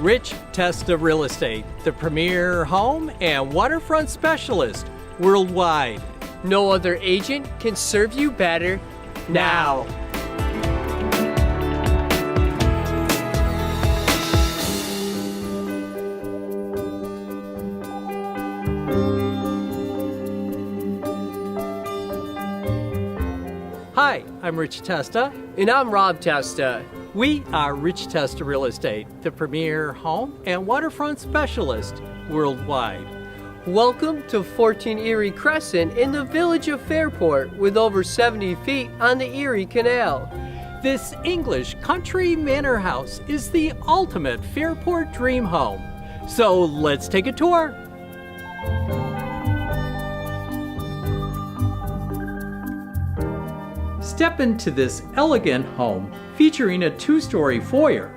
Rich Testa Real Estate, the premier home and waterfront specialist worldwide. No other agent can serve you better now. Hi, I'm Rich Testa. And I'm Rob Testa. We are Rich Testa Real Estate, the premier home and waterfront specialist worldwide. Welcome to 14 Erie Crescent in the village of Fairport with over 70 feet on the Erie Canal. This English country manor house is the ultimate Fairport dream home. So let's take a tour. Step into this elegant home featuring a two-story foyer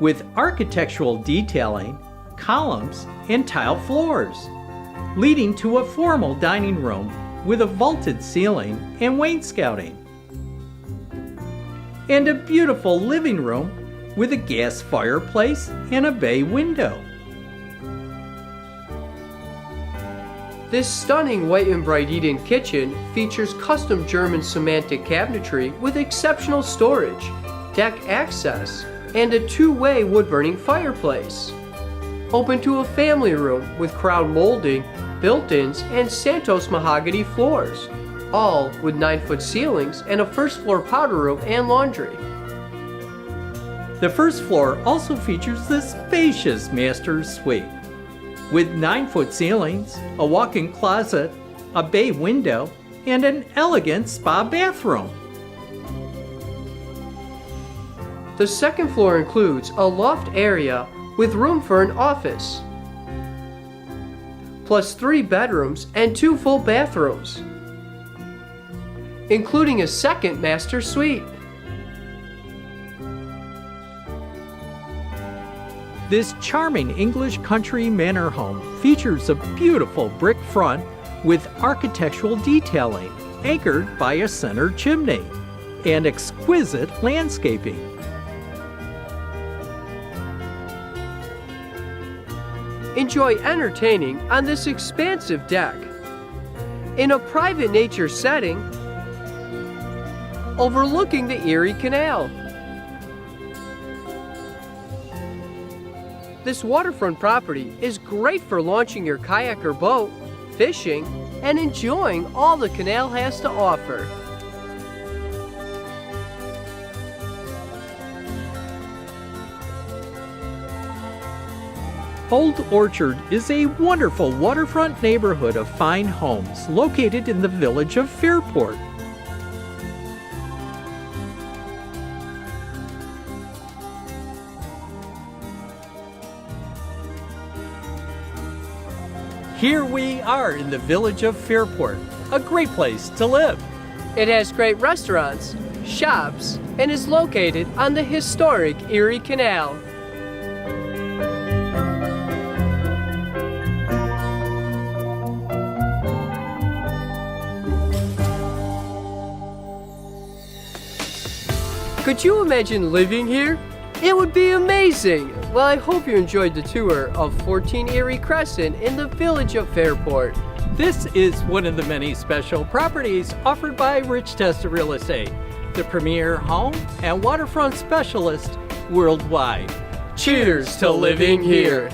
with architectural detailing, columns, and tile floors, leading to a formal dining room with a vaulted ceiling and wainscoting, and a beautiful living room with a gas fireplace and a bay window. This stunning white and bright eat-in kitchen features custom German semantic cabinetry with exceptional storage, deck access, and a two-way wood-burning fireplace. Open to a family room with crown molding, built-ins, and Santos mahogany floors, all with 9-foot ceilings and a first-floor powder room and laundry. The first floor also features the spacious master's suite, with 9-foot ceilings, a walk-in closet, a bay window, and an elegant spa bathroom. The second floor includes a loft area with room for an office, plus 3 bedrooms and 2 full bathrooms, including a second master suite. This charming English country manor home features a beautiful brick front with architectural detailing anchored by a center chimney and exquisite landscaping. Enjoy entertaining on this expansive deck in a private nature setting overlooking the Erie Canal. This waterfront property is great for launching your kayak or boat, fishing, and enjoying all the canal has to offer. Old Orchard is a wonderful waterfront neighborhood of fine homes located in the village of Fairport. Here we are in the village of Fairport, a great place to live. It has great restaurants, shops, and is located on the historic Erie Canal. Could you imagine living here? It would be amazing! Well, I hope you enjoyed the tour of 14 Erie Crescent in the village of Fairport. This is one of the many special properties offered by Rich Testa Real Estate, the premier home and waterfront specialist worldwide. Cheers to living here!